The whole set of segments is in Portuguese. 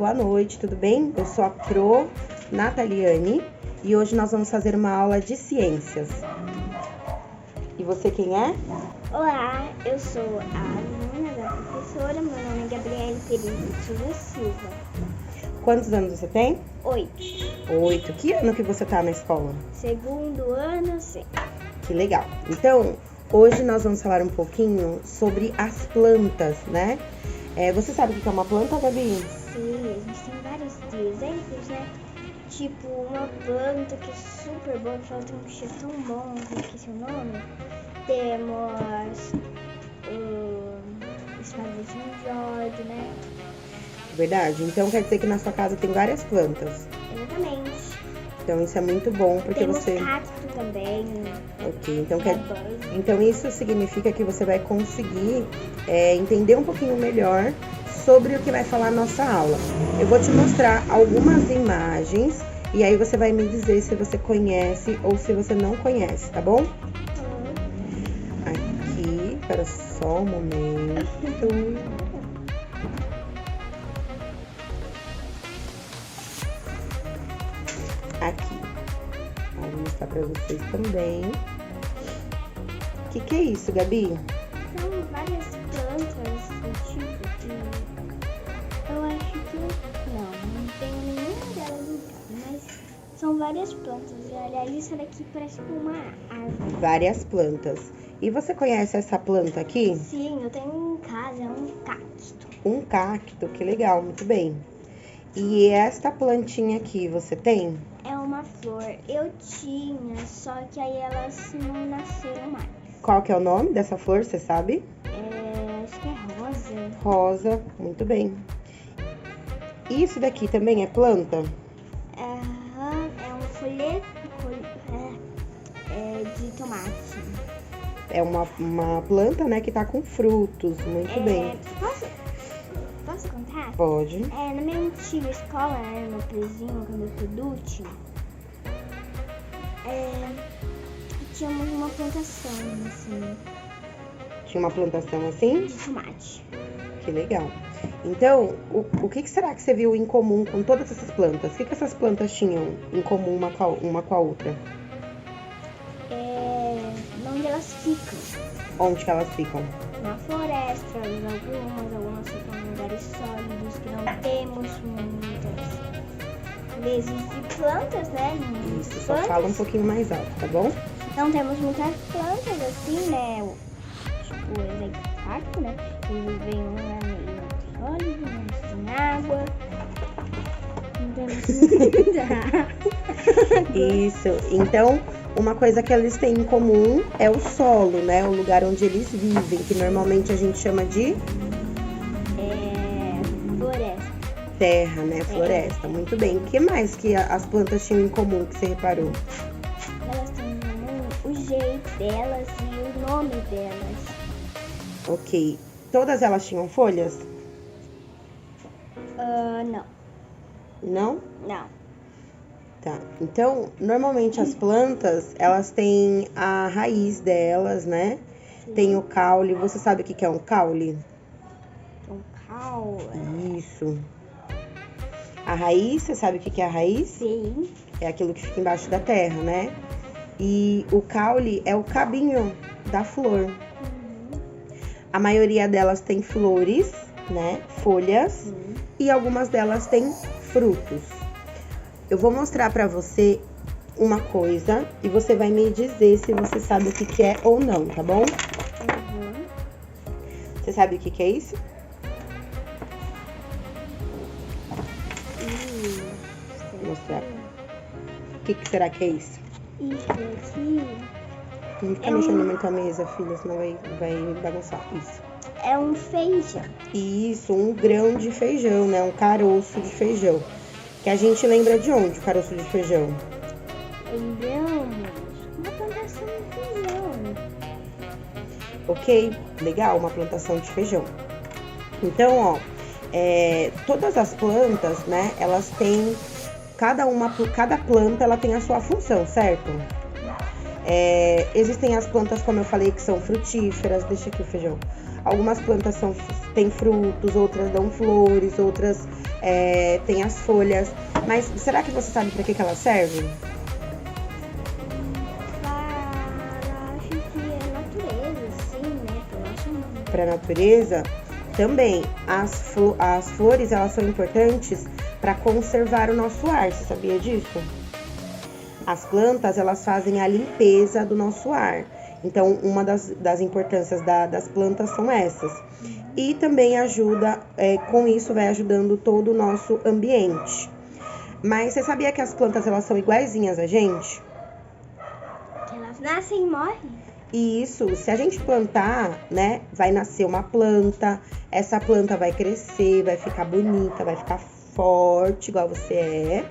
boa noite, tudo bem? Eu sou a Pro Nataliane e hoje nós vamos fazer uma aula de ciências. E você quem é? Olá, eu sou a aluna da professora, meu nome é Gabriele Pereira de Souza Silva. Quantos anos você tem? 8. 8. Que ano que você tá na escola? Segundo ano, sim. Que legal. Então, hoje nós vamos falar um pouquinho sobre as plantas, né? Você sabe o que é uma planta, Gabi? Sim, a gente tem vários exemplos, né? Tipo, uma planta que é super boa, que ela tem um cheiro tão bom, eu esqueci o nome. Temos espada de São Jorge, né? Verdade. Então quer dizer que na sua casa tem várias plantas. Exatamente. Então isso é muito bom, porque Temos você... cacto também. Ok, Buzz. então isso significa que você vai conseguir entender um pouquinho melhor sobre o que vai falar a nossa aula. Eu vou te mostrar algumas imagens e aí você vai me dizer se você conhece ou se você não conhece, tá bom? Aqui, espera só um momento. Aqui, vou mostrar pra vocês também. O que é isso, Gabi? São várias plantas do tipo que eu acho que não tenho nenhuma delas em casa, mas são várias plantas. E olha, isso daqui parece uma árvore. Várias plantas. E você conhece essa planta aqui? Sim, eu tenho em casa, é um cacto. Um cacto, que legal, muito bem. E esta plantinha aqui, você tem? É uma flor. Eu tinha, só que aí elas não nasceram mais. Qual que é o nome dessa flor, você sabe? Acho que é rosa. Rosa, muito bem. Isso daqui também é planta? É um folheto de tomate. É uma planta, né, que tá com frutos, muito bem. Posso contar? Pode. Na minha antiga escola, né, no meu prezinho, quando eu fui do último, tínhamos uma plantação, assim, Tinha uma plantação assim? de tomate. Que legal. Então, o que será que você viu em comum com todas essas plantas? O que essas plantas tinham em comum uma com a outra? Onde elas ficam? Onde que elas ficam? Na floresta, algumas ficam em lugares sólidos que não temos muitas vezes de plantas, né? Isso, só fala um pouquinho mais alto, tá bom? Não temos muitas plantas assim, né? Tipo, exemplo, cacto, né? Eles vivem um meio sólido, outro sem água. Não temos muita água. Isso. Então, uma coisa que eles têm em comum é o solo, né? O lugar onde eles vivem, que normalmente a gente chama de Floresta. terra, né? Floresta. Muito bem. O que mais que as plantas tinham em comum que você reparou? Elas têm em comum o jeito delas e o nome delas. Ok. Todas elas tinham folhas? Não. Não? Não. Tá. Então, normalmente as plantas, elas têm a raiz delas, né? Sim. Tem o caule. Você sabe o que é um caule? Um caule. Isso. A raiz, você sabe o que é a raiz? Sim. É aquilo que fica embaixo da terra, né? E o caule é o cabinho da flor. A maioria delas tem flores, né? Folhas. E algumas delas têm frutos. Eu vou mostrar pra você uma coisa e você vai me dizer se você sabe o que é ou não, tá bom? Você sabe o que é isso? Vou mostrar. O que será que é isso? Isso aqui Não fica mexendo muito a mesa, filha, senão vai bagunçar. Isso. é um feijão. Isso, um grão de feijão, né? Um caroço de feijão. Que a gente lembra de onde, o caroço de feijão? Lembramos uma plantação de feijão. Ok? Legal, uma plantação de feijão. Então, ó, todas as plantas, né? Elas têm... Cada planta, ela tem a sua função, certo? Existem as plantas, como eu falei, que são frutíferas. Deixa aqui o feijão. Algumas plantas têm frutos, outras dão flores, outras têm as folhas. Mas será que você sabe para que elas servem? Acho que é natureza, sim, né? Para a natureza? Também, as flores, elas são importantes para conservar o nosso ar. Você sabia disso? As plantas, elas fazem a limpeza do nosso ar. Então, uma das importâncias das plantas são essas. E também ajuda, com isso vai ajudando todo o nosso ambiente. Mas você sabia que as plantas, elas são iguaizinhas a gente? Que elas nascem e morrem? Isso, se a gente plantar, né, vai nascer uma planta, essa planta vai crescer, vai ficar bonita, vai ficar forte, igual você é.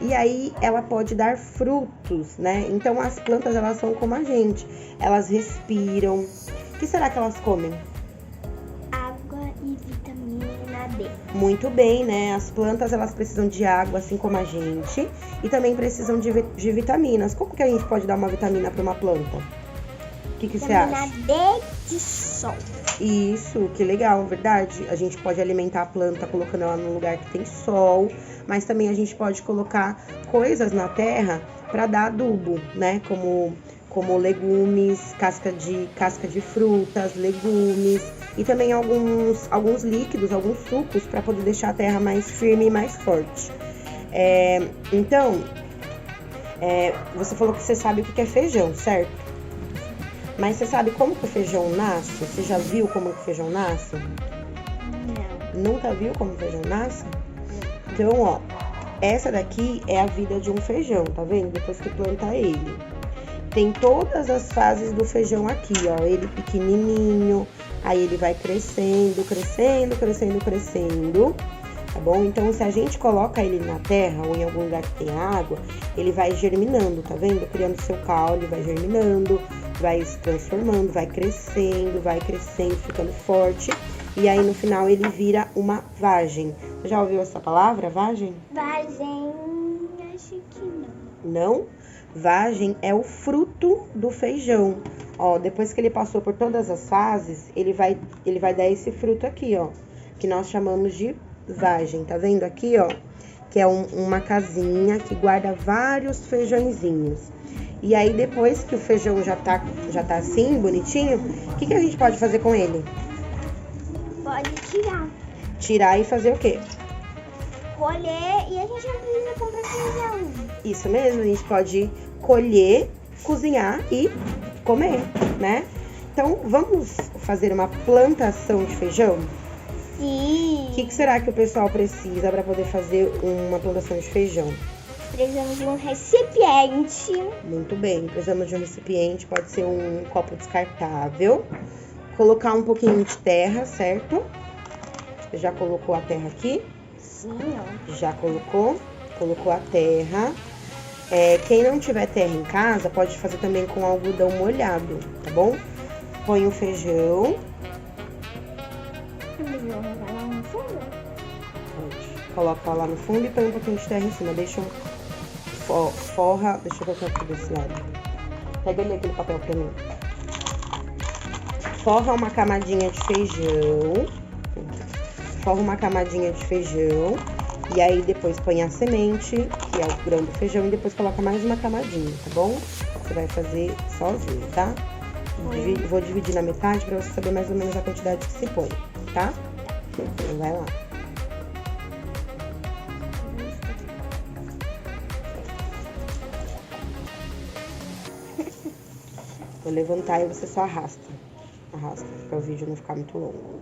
E aí ela pode dar frutos, né? Então as plantas, elas são como a gente, elas respiram. O que será que elas comem? Água e vitamina D. Muito bem, né? As plantas, elas precisam de água, assim como a gente, e também precisam de vitaminas. Como que a gente pode dar uma vitamina para uma planta? O que você acha? Vitamina D de sol. Isso, que legal, verdade. A gente pode alimentar a planta colocando ela num lugar que tem sol, mas também a gente pode colocar coisas na terra para dar adubo, né? Como legumes, casca de frutas, legumes e também alguns líquidos, alguns sucos para poder deixar a terra mais firme e mais forte. Então, você falou que você sabe o que é feijão, certo? Mas você sabe como que o feijão nasce? Você já viu como que o feijão nasce? Não. Nunca viu como o feijão nasce? Então, ó, essa daqui é a vida de um feijão, tá vendo? Depois que planta ele. Tem todas as fases do feijão aqui, ó. Ele pequenininho, aí ele vai crescendo, crescendo, crescendo, crescendo. Tá bom? Então, se a gente coloca ele na terra ou em algum lugar que tem água, ele vai germinando, tá vendo? Criando seu caule, vai germinando, vai se transformando, vai crescendo, ficando forte. E aí, no final, ele vira uma vagem. Você já ouviu essa palavra, vagem? Vagem, acho que não. Não? Vagem é o fruto do feijão. Ó, depois que ele passou por todas as fases, ele vai dar esse fruto aqui, ó, que nós chamamos de vagem. Tá vendo aqui, ó? Que é uma casinha que guarda vários feijõezinhos. E aí, depois que o feijão já tá assim, bonitinho, o que a gente pode fazer com ele? Pode tirar. Tirar e fazer o quê? Colher e a gente não precisa comprar feijão. Isso mesmo, a gente pode colher, cozinhar e comer, né? Então, vamos fazer uma plantação de feijão? Sim. O que será que o pessoal precisa para poder fazer uma plantação de feijão? Precisamos de um recipiente. Muito bem, precisamos de um recipiente, pode ser um copo descartável. Colocar um pouquinho de terra, certo? Você já colocou a terra aqui? Sim, ó. Já colocou a terra. Quem não tiver terra em casa, pode fazer também com algodão molhado, tá bom? Põe o feijão. Vai lá no fundo? Coloca lá no fundo e põe um pouquinho de terra em cima. Deixa forra. Deixa eu colocar aqui desse lado. Pega ali aquele papel pra mim. Forra uma camadinha de feijão. Forra uma camadinha de feijão. E aí depois põe a semente, que é o grão do feijão, e depois coloca mais uma camadinha, tá bom? Você vai fazer sozinho, tá? Vou dividir na metade pra você saber mais ou menos a quantidade que se põe, tá? Então vai lá. Vou levantar e você só arrasta. Arrasta, para o vídeo não ficar muito longo.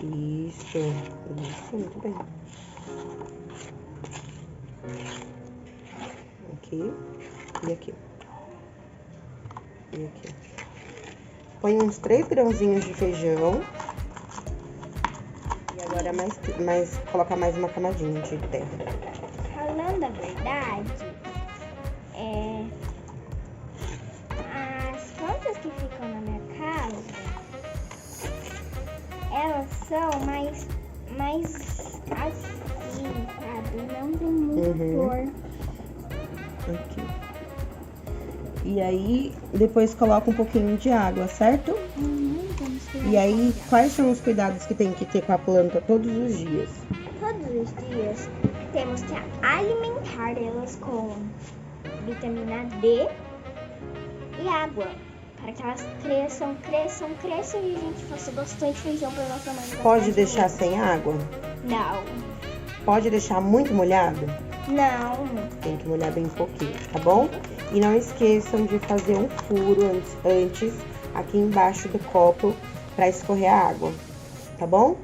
Isso, muito bem. Aqui e aqui. E aqui. Põe uns 3 grãozinhos de feijão. E agora coloca mais uma camadinha de terra. Falando a verdade, as plantas que ficam na minha casa, elas são mais assim, sabe? Não tem muita flor. Aqui. E aí, depois coloca um pouquinho de água, certo? Vamos E aí, quais são os cuidados que tem que ter com a planta todos os dias? Todos os dias temos que alimentar elas com vitamina D e água. Para que elas cresçam e a gente faça bastante feijão para nossa mãe. Pode deixar sem água? Não. Pode deixar muito molhado? Não. Tem que molhar bem pouquinho, tá bom? E não esqueçam de fazer um furo antes aqui embaixo do copo para escorrer a água, tá bom?